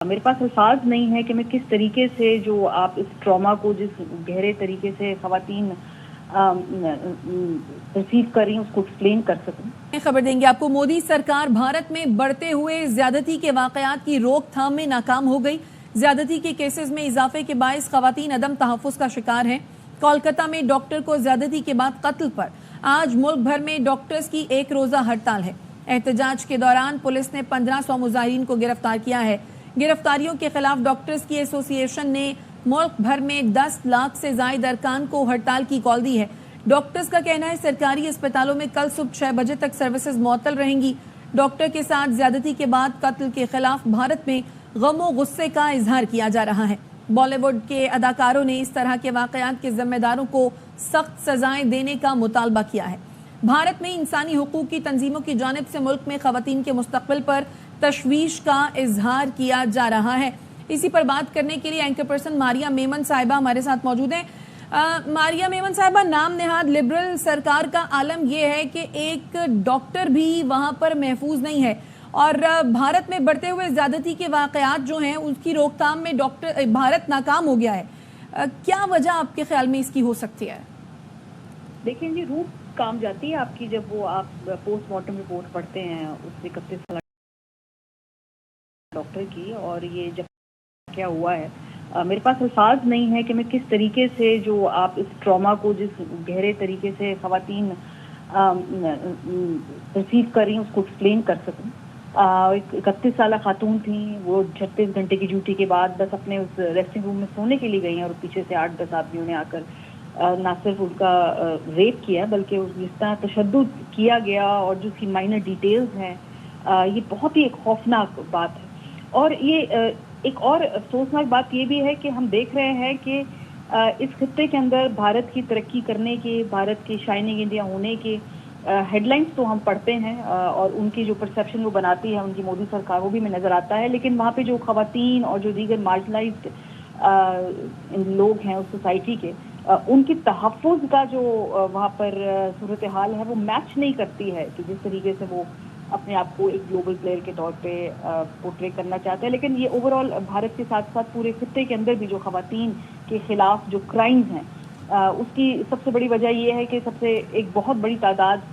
मेरे पास अल्फाज नहीं है कि मैं किस तरीके से जो आप इस ट्रॉमा को जिस गहरे तरीके से खवातीन परसीव कर रही हैं उसको एक्सप्लेन कर सकूं। खबर देंगे आपको। मोदी सरकार भारत में बढ़ते हुए ज्यादती के वाकयात की रोकथाम में नाकाम हो गई। ज्यादती के केसेस में इजाफे के बायस खवातीन अदम तहफ़्फ़ुज़ का शिकार हैं। कोलकाता में डॉक्टर को ज्यादती के बाद कत्ल पर आज मुल्क भर में डॉक्टर्स की एक रोजा हड़ताल है। एहतजाज के दौरान पुलिस ने 1500 मुजाहिरीन को गिरफ्तार किया है। गिरफ्तारियों के खिलाफ डॉक्टर्स की एसोसिएशन ने मुल्क भर में 10 लाख से ज्यादा अरकान को हड़ताल की कॉल दी है। डॉक्टर्स का कहना है सरकारी अस्पतालों में कल सुबह 6 बजे तक सर्विसेज मुअत्तल रहेंगी। डॉक्टर के साथ ज्यादती के बाद कत्ल के खिलाफ भारत में गम गुस्से का इजहार किया जा रहा है। बॉलीवुड के अदाकारों ने इस तरह के वाकयात के जिम्मेदारों को सख्त सजाएं देने का मुतालबा किया है। भारत में इंसानी हुकूक की तंजीमों की जानिब से मुल्क में खवातीन के मुस्तकबिल पर तशवीश का इजहार किया जा रहा है। इसी पर बात करने के लिए एंकर पर्सन मारिया मेमन साहिबा हमारे साथ मौजूद हैं। मारिया मेमन साहिबा, नाम नेहाद लिबरल सरकार का आलम यह है कि एक डॉक्टर भी वहां पर महफूज नहीं है और भारत में बढ़ते हुए ज्यादती के वाकयात जो हैं उसकी रोकथाम में भारत नाकाम हो गया है। क्या वजह आपके ख्याल में इसकी हो सकती है? देखिए जी, रूह काम जाती है आपकी जब वो आप पोस्टमार्टम रिपोर्ट पढ़ते हैं उससे 31 साल डॉक्टर की, और ये जब क्या हुआ है मेरे पास अल्फाज नहीं है कि मैं किस तरीके से जो आप इस ट्रॉमा को जिस गहरे तरीके से खवातीन परसीव कर रही हैं उसको एक्सप्लेन कर सकूं। 31 साल खातून थी, वो 36 घंटे की ड्यूटी के बाद बस अपने उस रेस्टिंग रूम में सोने के लिए गई हैं और पीछे से 8-10 आदमियों ने आकर ना सिर्फ उनका रेप किया बल्कि जिस तरह तशद्दुद किया गया और जो उसकी माइनर डिटेल्स हैं, ये बहुत ही एक खौफनाक बात है। और ये एक और अफसोसनाक बात ये भी है कि हम देख रहे हैं कि इस खित्ते के अंदर भारत की तरक्की करने के, भारत के शाइनिंग इंडिया होने के हेडलाइंस तो हम पढ़ते हैं और उनकी जो परसेप्शन वो बनाती है उनकी मोदी सरकार, वो भी हमें नज़र आता है। लेकिन वहाँ पे जो खवातीन और जो दीगर मार्जिनलाइज्ड लोग हैं उस सोसाइटी के, उनकी तहफ़्फ़ुज़ का जो वहाँ पर सूरत हाल है वो मैच नहीं करती है कि जिस तरीके से वो अपने आप को एक ग्लोबल प्लेयर के तौर पे पोर्ट्रे करना चाहते हैं। लेकिन ये ओवरऑल भारत के साथ साथ पूरे खित्ते के अंदर भी जो खवातीन के खिलाफ जो क्राइम्स हैं उसकी सबसे बड़ी वजह ये है कि सबसे एक बहुत बड़ी तादाद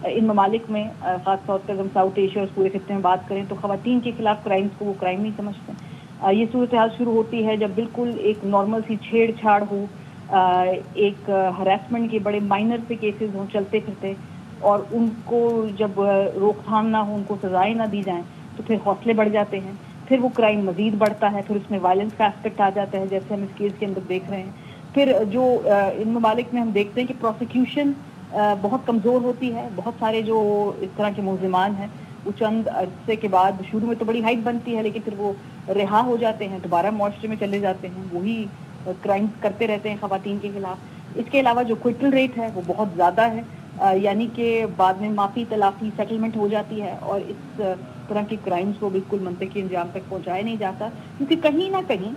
इन ममालिक में, ख़ास तौर पर हम साउथ एशिया और पूरे खित्ते में बात करें तो खवातीन के खिलाफ क्राइम्स को वो क्राइम नहीं समझते। ये सूरत हाल शुरू होती है जब बिल्कुल एक नॉर्मल सी छेड़छाड़ हो, एक हरासमेंट के बड़े माइनर से केसेस हों चलते फिरते, और उनको जब रोकथाम ना हो, उनको सजाएं ना दी जाएं तो फिर हौसले बढ़ जाते हैं, फिर वो क्राइम मजीद बढ़ता है, फिर उसमें वायलेंस का एस्पेक्ट आ जाता है जैसे हम इस केस के अंदर देख रहे हैं। फिर जो इन ममालिक में हम देखते हैं कि प्रोसिक्यूशन बहुत कमज़ोर होती है। बहुत सारे जो इस तरह के मुल्ज़िमान हैं वो चंद अरसे के बाद, शुरू में तो बड़ी हाइट बनती है लेकिन फिर वो रिहा हो जाते हैं, दोबारा मुआशरे में चले जाते हैं, वही क्राइम्स करते रहते हैं खवातीन के खिलाफ। इसके अलावा जो क्विटल रेट है वो बहुत ज़्यादा है, यानी कि बाद में माफ़ी तलाफ़ी सेटलमेंट हो जाती है और इस तरह के क्राइम्स को बिल्कुल मंतकी अंजाम तक पहुँचाया नहीं जाता, क्योंकि कहीं ना कहीं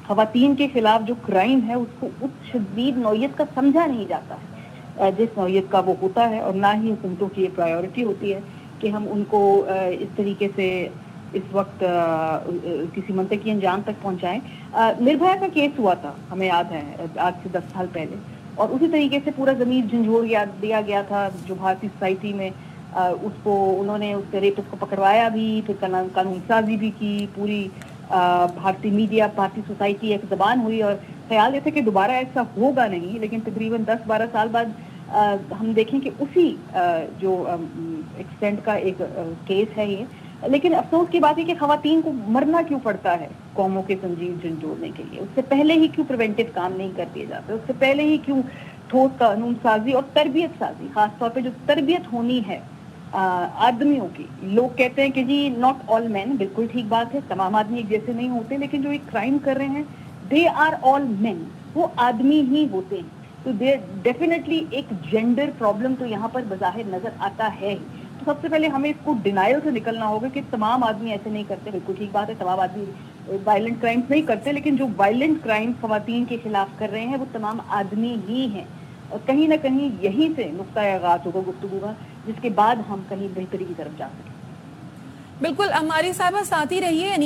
खवातीन के खिलाफ जो क्राइम है उसको उस शदीद नौयत का समझा नहीं जाता है जिस नौयत का वो होता है, और ना ही हुकूमतों की ये प्रायोरिटी होती है कि हम उनको इस तरीके से इस वक्त किसी मंतकी अंजाम तक पहुँचाएँ। निर्भया का केस हुआ था, हमें याद है, आज से 10 साल पहले, और उसी तरीके से पूरा ज़मीर झंझोर दिया गया था जो भारतीय सोसाइटी में। उसको उन्होंने उस रेपिस्ट को पकड़वाया भी, फिर कानून साजी भी की, पूरी भारतीय मीडिया, भारतीय सोसाइटी एक ज़बान हुई और ख्याल ये था कि दोबारा ऐसा होगा नहीं। लेकिन तकरीबन 10-12 साल बाद हम देखें कि उसी जो एक्सटेंट का एक केस है ये। लेकिन अफसोस की बात है कि खवातीन को मरना क्यों पड़ता है कौमों के जंजीर झंझोड़ने के लिए? उससे पहले ही क्यों प्रिवेंटिव काम नहीं कर दिए जाते? उससे पहले ही क्यों ठोस कानून साजी और तरबियत साजी, खासतौर पे जो तरबियत होनी है आदमियों की? लोग कहते हैं कि जी नॉट ऑल मैन, बिल्कुल ठीक बात है, तमाम आदमी एक जैसे नहीं होते, लेकिन जो एक क्राइम कर रहे हैं दे आर ऑल मैन, वो आदमी ही होते हैं। तो दे डेफिनेटली एक जेंडर प्रॉब्लम तो यहाँ पर बज़ाहिर नजर आता है। तो सबसे पहले हमें इसको डिनायल से निकलना होगा कि तमाम आदमी ऐसे नहीं करते, बिल्कुल ठीक बात है, तमाम आदमी वायलेंट क्राइम्स नहीं करते, लेकिन जो वायलेंट क्राइम्स खवातीन के खिलाफ कर रहे हैं वो तमाम आदमी ही हैं। और कहीं ना कहीं यहीं से नुक्ता आगाज होगा गुफ्तगू का, जिसके बाद हम कहीं बेहतरी की तरफ जा सकें। बिल्कुल, हमारी साहिबा साथ ही रही है।